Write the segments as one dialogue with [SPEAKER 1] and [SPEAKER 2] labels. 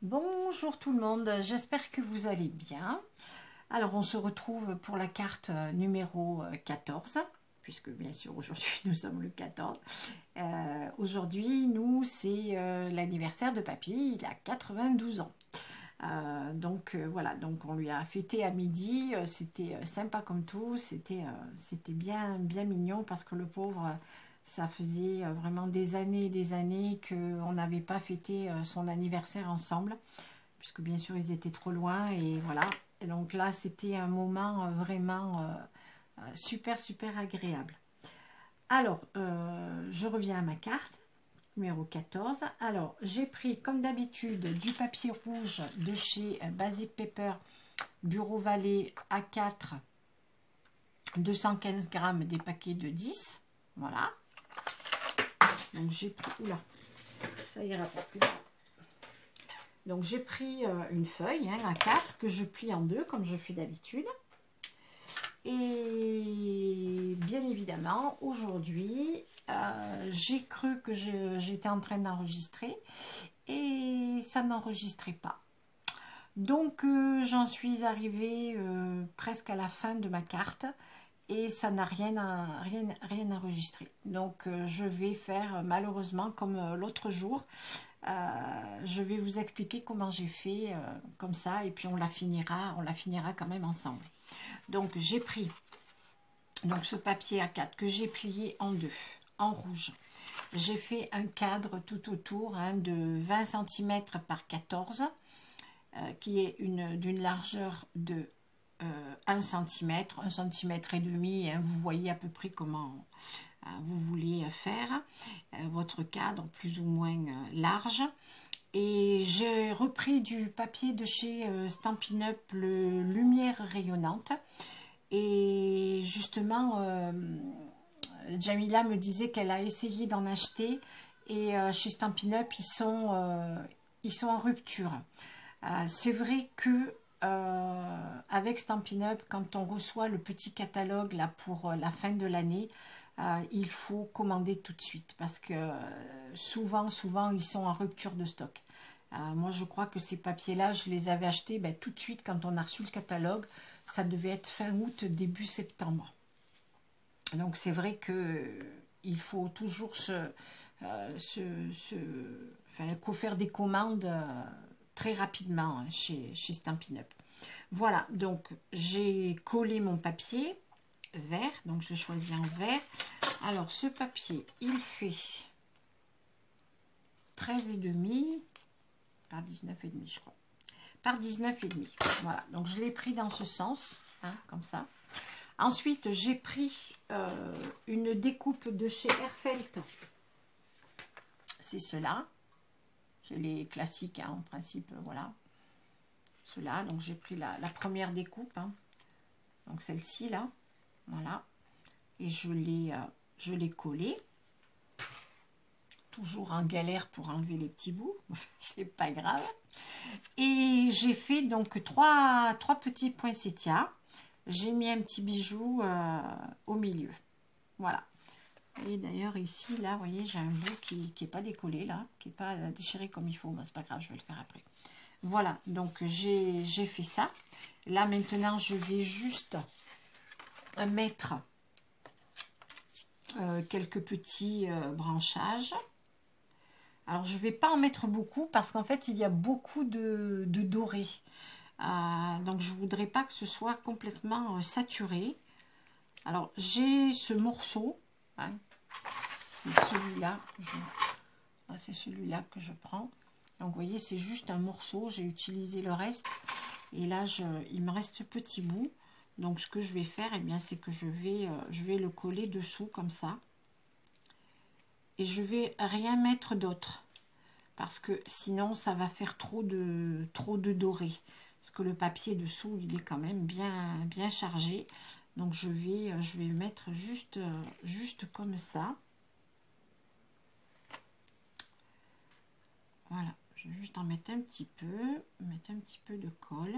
[SPEAKER 1] Bonjour tout le monde, j'espère que vous allez bien. Alors on se retrouve pour la carte numéro 14, puisque bien sûr aujourd'hui nous sommes le 14. Aujourd'hui nous c'est l'anniversaire de papy, il a 92 ans. Voilà, donc on lui a fêté à midi, c'était sympa comme tout, c'était bien mignon parce que le pauvre, ça faisait vraiment des années et des années qu'on n'avait pas fêté son anniversaire ensemble, puisque bien sûr ils étaient trop loin et voilà. Et donc là c'était un moment vraiment super agréable. Alors, je reviens à ma carte numéro 14. Alors, j'ai pris, comme d'habitude, du papier rouge de chez Basic Paper Bureau Vallée A4, 215 grammes, des paquets de 10. Voilà. Donc, j'ai pris... Oula, ça ira pas plus. Donc, j'ai pris une feuille, hein, A4, que je plie en deux, comme je fais d'habitude. Et bien évidemment, aujourd'hui, j'ai cru que j'étais en train d'enregistrer et ça n'enregistrait pas. Donc, j'en suis arrivée presque à la fin de ma carte et ça n'a rien enregistré. Donc, je vais faire malheureusement comme l'autre jour. Je vais vous expliquer comment j'ai fait comme ça et puis on la finira quand même ensemble. Donc j'ai pris ce papier A4 que j'ai plié en deux, en rouge. J'ai fait un cadre tout autour de 20 cm par 14, qui est d'une largeur de 1 cm, 1 cm et demi. Vous voyez à peu près comment vous voulez faire votre cadre plus ou moins large. Et j'ai repris du papier de chez Stampin' Up, le Lumière rayonnante. Et justement, Jamila me disait qu'elle a essayé d'en acheter. Et chez Stampin' Up, ils sont en rupture. C'est vrai que avec Stampin' Up, quand on reçoit le petit catalogue là pour la fin de l'année, il faut commander tout de suite parce que souvent ils sont en rupture de stock. Moi je crois que ces papiers là je les avais achetés tout de suite quand on a reçu le catalogue. Ça devait être fin août début septembre. Donc c'est vrai que il faut toujours faire des commandes très rapidement chez Stampin' Up. Voilà, donc j'ai collé mon papier vert, donc je choisis un vert. Alors ce papier, il fait 13,5 par 19,5 je crois. Par 19,5. Voilà, donc je l'ai pris dans ce sens, comme ça. Ensuite, j'ai pris une découpe de chez Herfelt. C'est cela. C'est les classiques, en principe, voilà. Cela, donc j'ai pris la première découpe. Donc celle-ci, là. Voilà. Et je l'ai collée. Toujours en galère pour enlever les petits bouts. C'est pas grave. Et j'ai fait donc trois petits poinsettias. J'ai mis un petit bijou au milieu. Voilà. Et d'ailleurs ici, là, vous voyez, j'ai un bout qui n'est pas décollé, là, qui n'est pas déchiré comme il faut. Mais c'est pas grave, je vais le faire après. Voilà, donc j'ai fait ça. Là, maintenant, je vais juste mettre quelques petits branchages. Alors, je ne vais pas en mettre beaucoup parce qu'en fait, il y a beaucoup de doré. Donc, je ne voudrais pas que ce soit complètement saturé. Alors, j'ai ce morceau. C'est celui-là que je prends. Donc, vous voyez, c'est juste un morceau. J'ai utilisé le reste. Et là, il me reste ce petit bout. Donc, ce que je vais faire, c'est que je vais le coller dessous comme ça. Et je vais rien mettre d'autre. Parce que sinon, ça va faire trop de doré. Parce que le papier dessous, il est quand même bien chargé. Donc, je vais mettre juste comme ça. Voilà, je vais juste en mettre un petit peu de colle.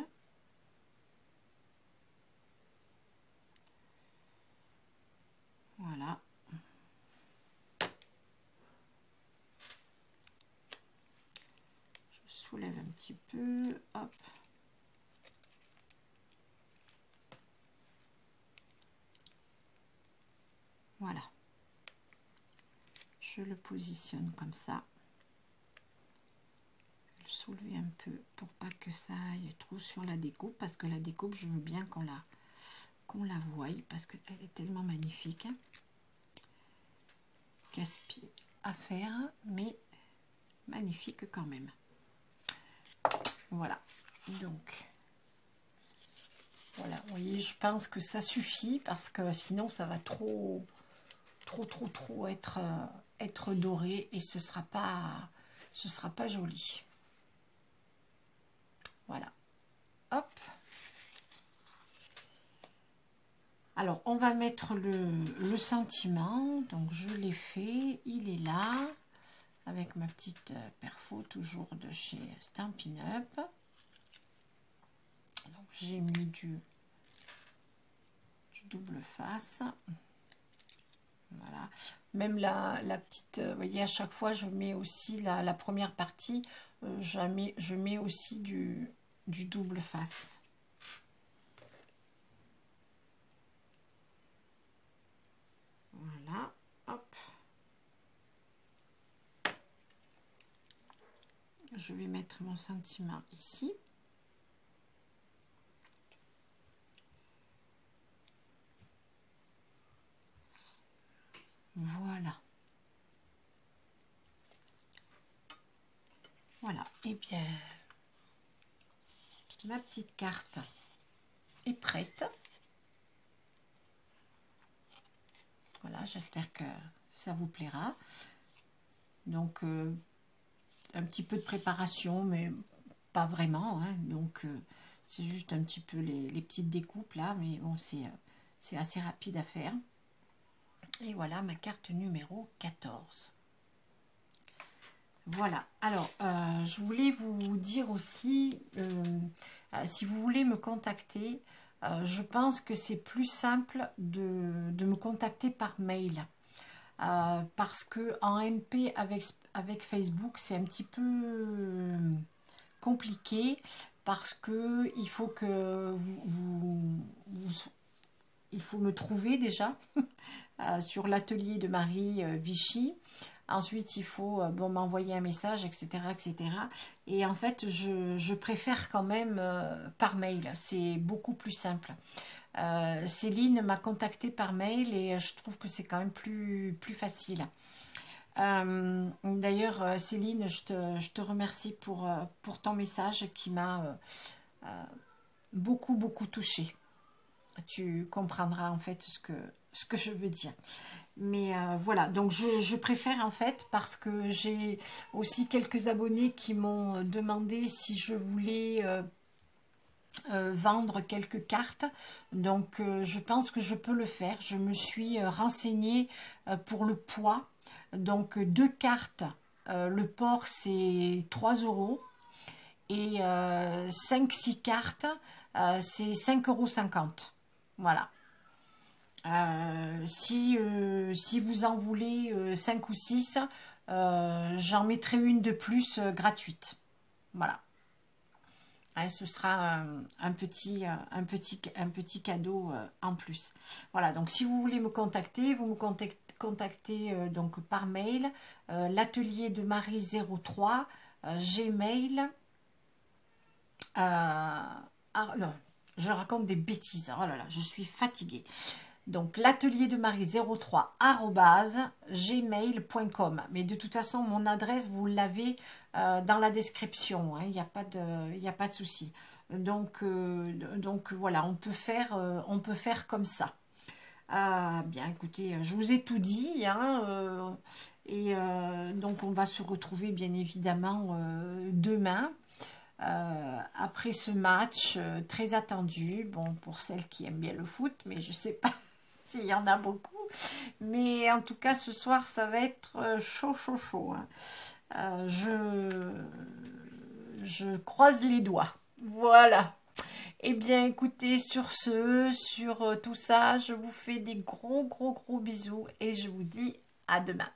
[SPEAKER 1] Voilà. Je soulève un petit peu, hop. Voilà. Je le positionne comme ça. Je vais le soulever un peu pour pas que ça aille trop sur la découpe, parce que la découpe, je veux bien qu'on la voie, parce qu'elle est tellement magnifique. Hein. Casse-pied à faire, mais magnifique quand même. Voilà. Donc, voilà. Vous voyez, je pense que ça suffit, parce que sinon, ça va trop être doré et ce sera pas joli. Voilà, hop. Alors on va mettre le sentiment, donc je l'ai fait, il est là avec ma petite perfo toujours de chez Stampin' Up. Donc j'ai mis du double face. Voilà, même la petite, vous voyez, à chaque fois je mets aussi la première partie, je mets aussi du double face. Voilà, hop. Je vais mettre mon sentiment ici. Voilà. Voilà, et bien, ma petite carte est prête. Voilà, j'espère que ça vous plaira. Donc, un petit peu de préparation, mais pas vraiment. Hein. Donc, c'est juste un petit peu les petites découpes là, mais bon, c'est assez rapide à faire. Et voilà ma carte numéro 14. Voilà, alors je voulais vous dire aussi, si vous voulez me contacter, je pense que c'est plus simple de me contacter par mail. Parce que en MP avec Facebook, c'est un petit peu compliqué, parce que il faut que il faut me trouver déjà sur l'atelier de Marie Vichy. Ensuite, il faut bon, m'envoyer un message, etc., etc. Et en fait, je préfère quand même par mail. C'est beaucoup plus simple. Céline m'a contacté par mail et je trouve que c'est quand même plus facile. D'ailleurs, Céline, je te remercie pour ton message qui m'a beaucoup touchée. Tu comprendras en fait ce que je veux dire. Mais voilà, donc je préfère en fait, parce que j'ai aussi quelques abonnés qui m'ont demandé si je voulais vendre quelques cartes. Donc je pense que je peux le faire. Je me suis renseignée pour le poids. Donc 2 cartes, le port c'est 3 € et 5-6 cartes c'est 5,50 €. Voilà. Si vous en voulez 5 ou 6, j'en mettrai une de plus gratuite. Voilà. Hein, ce sera un petit cadeau en plus. Voilà, donc si vous voulez me contacter, vous me contactez donc par mail, l'atelier de Marie 03, Gmail. Non, je raconte des bêtises. Oh là là, je suis fatiguée. Donc, l'atelier de Marie 03 @gmail.com. Mais de toute façon, mon adresse, vous l'avez dans la description. Hein, il n'y a pas de souci. Donc voilà, on peut faire comme ça. Bien, écoutez, je vous ai tout dit. Hein, donc, on va se retrouver, bien évidemment, demain. Après ce match très attendu, bon, pour celles qui aiment bien le foot, mais je sais pas s'il y en a beaucoup, mais en tout cas ce soir ça va être chaud hein. Je croise les doigts, voilà. Eh bien écoutez, sur tout ça, je vous fais des gros bisous et je vous dis à demain.